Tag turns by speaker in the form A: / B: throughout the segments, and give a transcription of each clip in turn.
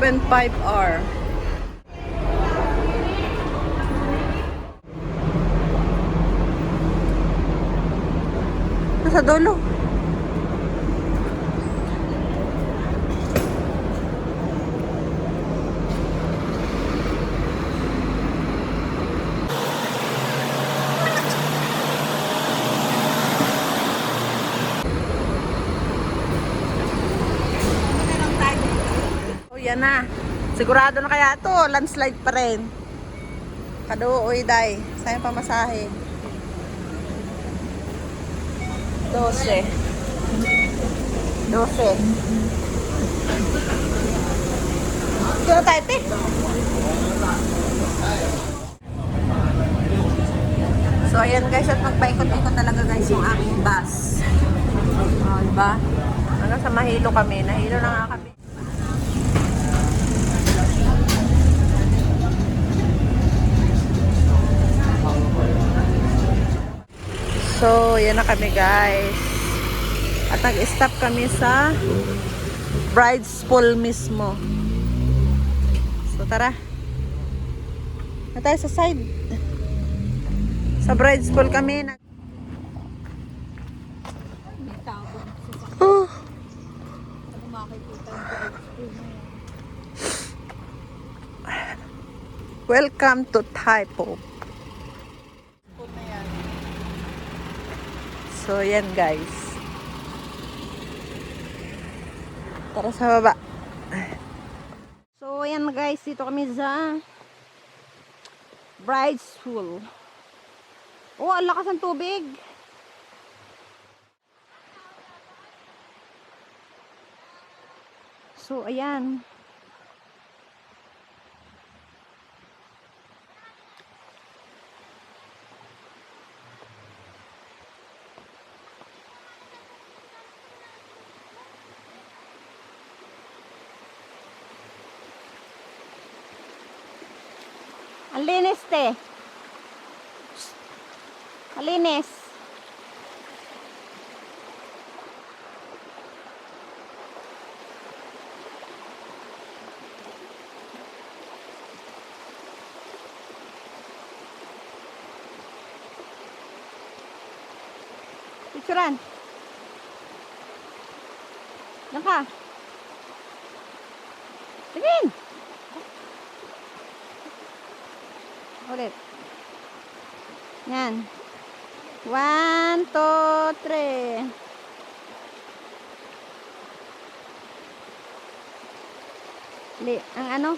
A: open 5 hour. Nasa dulo. Oh, yan na. Sigurado na kaya to, landslide pa rin. Kaduoy day. Sayang pamasahe. 12. 12. Ito na tayo, te. So, ayan guys, at magpaikot-ikot talaga guys yung aking bus. Oh, diba? Hanggang sa Mahilo kami. Nahilo na nga kami. So, yan na kami guys. At nag-stop kami sa Bride's Pool mismo. So, tara. Na tayo sa side. Sa Bride's Pool kami. Oh. Welcome to Taipo. So, yan guys. Tara sa baba. So, yan guys. Dito kami sa Bride's Pool. Oh, ang lakas ng tubig. So, ayan. Ang linis, te. Ang linis. Picturean. Diyan ka. Tingin. Ulit. Yan. 1, 2, 3. Ang ano?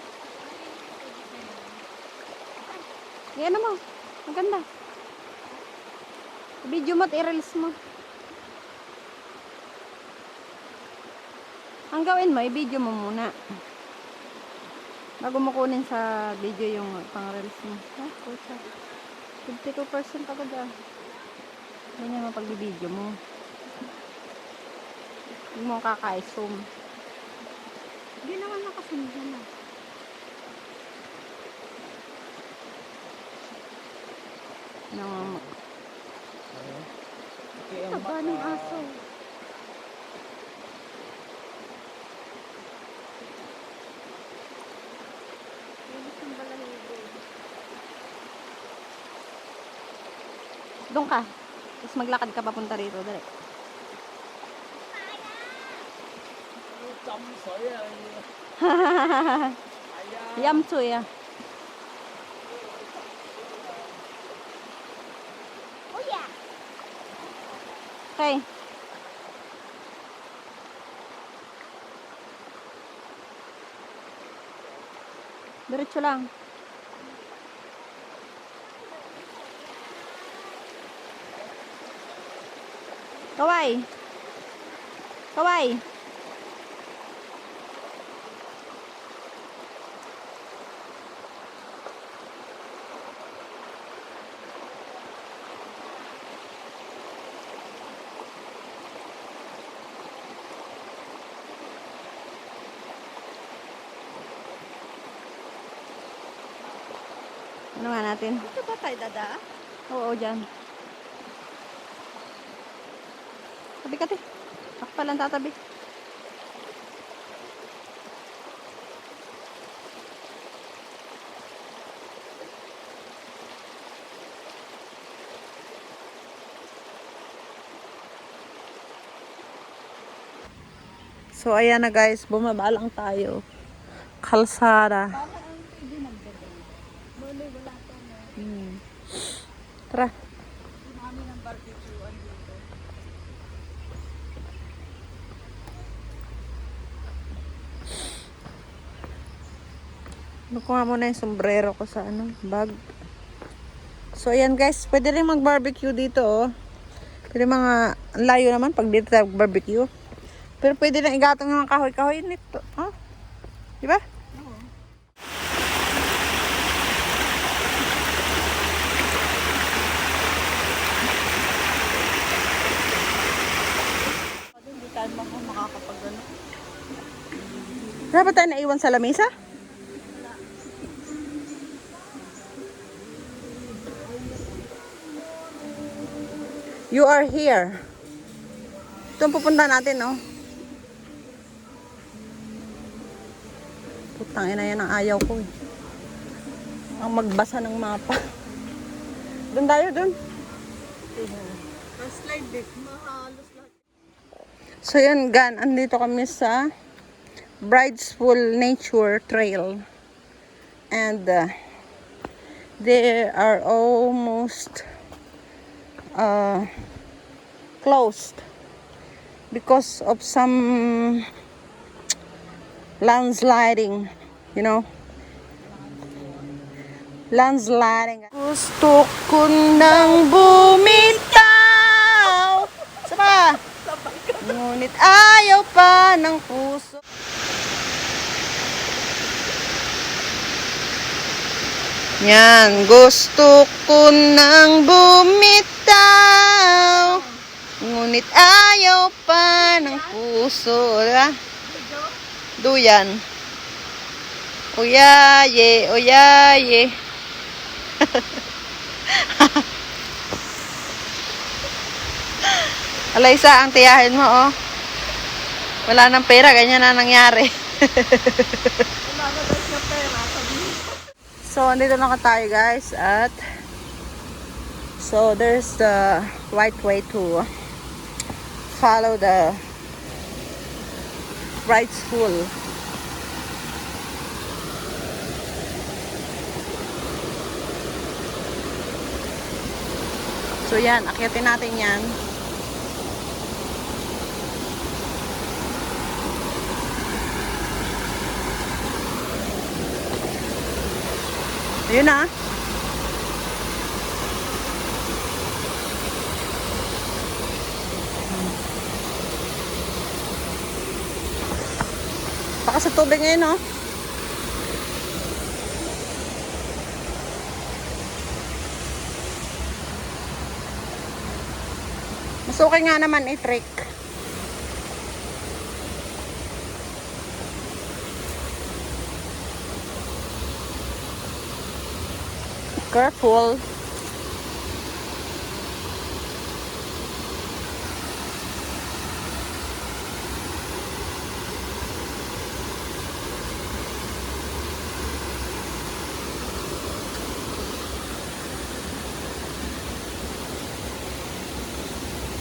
A: Yan mo. Maganda. Video mo at i-release mo. Ang gawin mo, i-video mo muna. Bago mo kunin sa video yung pang-release mo. Ah, pucha. 52% agad ah. Ganyan mo pag-video mo. Hindi mo kaka-zoom. Hindi naman nakasunod na. Nangamak. Taba ng aso. Doon ka. Tapos maglakad ka papunta rito. Dali. Yamsoy ah. Okay. Diretso lang. Kaway. Kaway. Ano nga natin?
B: Dito ba tayo dada?
A: Oo, dyan. Tabi ka, te. Ako palang tatabi. So, ayan na guys. Bumaba lang tayo. Kalsada. Tara. Nakuha mo na yung sombrero ko sa bag. So, ayan guys. Pwede rin mag-barbecue dito, oh. Pwede mga layo naman pag dito tayo barbecue. Pero pwede na igatong ng kahoy-kahoy nito. Oh? Diba? Oo. Hindi tayo makakapag-ano. Dapat tayo naiwan sa lamesa? You are here. Ito ang pupunta natin, no? Putang ina yan ang ayaw ko, eh. Ang magbasa ng mapa. Doon tayo, doon. Slide deck, mahalos lahat. So yun, gan. Andito kami sa Bridespool Nature Trail. And they are almost closed because of some landsliding, you know, landsliding. Gusto ko nang bumitaw, saba, ngunit ayaw pa ng puso. Yan, gusto ko nang bumitaw, ngunit ayaw pa ng puso. Diba? Duyan. Oyaye, oyaye. Alaysa, ang tiyahin mo, oh. Wala nang pera, ganyan na nangyari. So, andito na tayo guys at so there's the right way to follow the Bridespool. So yan, akyatin natin yan. Ayun na. Baka sa tubig ngayon, no? Mas okay nga naman i-trek. Careful.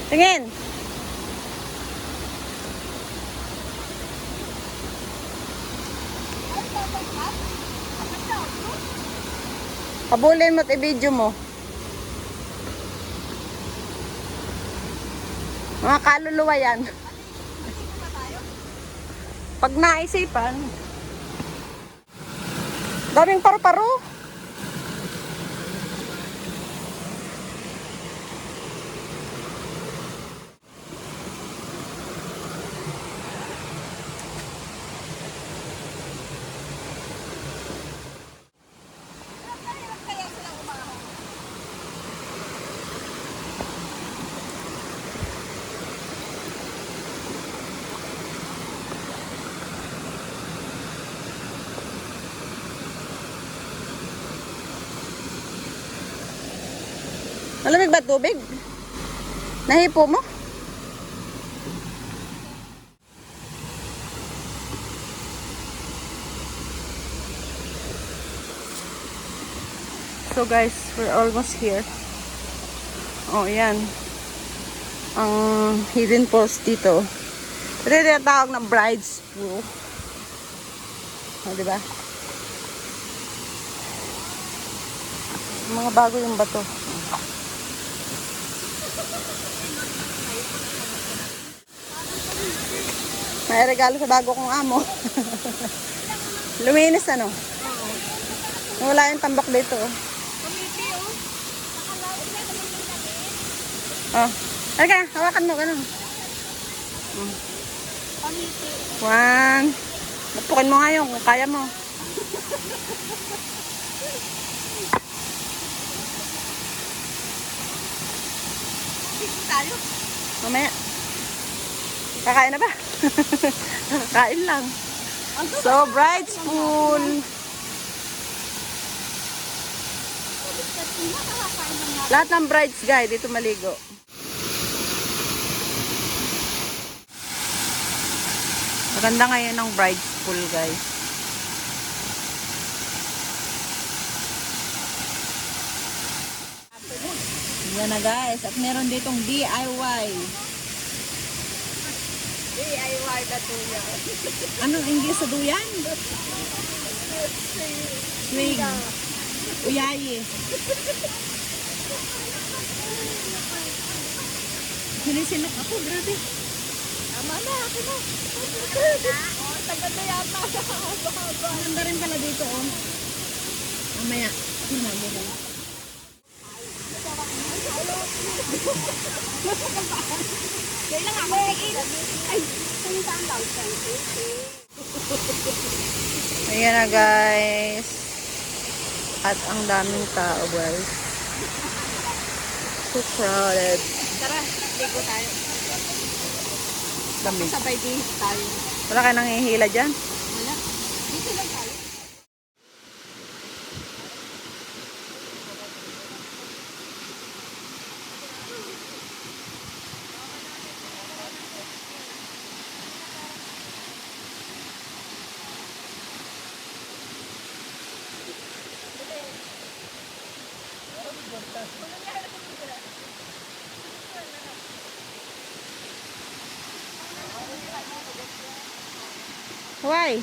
A: Tingin. Habulin mo at i-video mo. Mga kaluluwa yan. Pag naisipan. Daming paru-paro. Malamig ba tubig? Nahipo mo? So guys, we're almost here. Oh, yan. Ang hidden post dito. Ito yung tawag ng bride's pool. O, diba? Mga bago yung bato. May regalo sa bago kong amo. Luminis ano? Wala yung tambak dito. Oh. Halika, hawakan mo. Ganun. One. Napukin mo nga yung kung kaya mo. Mamaya. Kakain na ba? Kakain lang. So, bride's pool. Lahat ng brides, guys, dito maligo. Maganda ngayon ng bride's pool, guys. Yan na, guys. At meron ditong DIY. DIY na duyan. Anong English sa duyan? Swing. Uyayi. Sinisilak ako, grabe. Tama na, ako na. Tagal na yata. Maganda rin pala dito, oh. Mamaya. Hinamo lang. Kailan ako ay, saan daw siya? Ayan na, guys. At ang daming tao, guys. So crowded. Tara, ligo tayo. Dami. Sabay din tayo. Wala ka nang hihila dyan? Wala. Dito lang tayo. Why?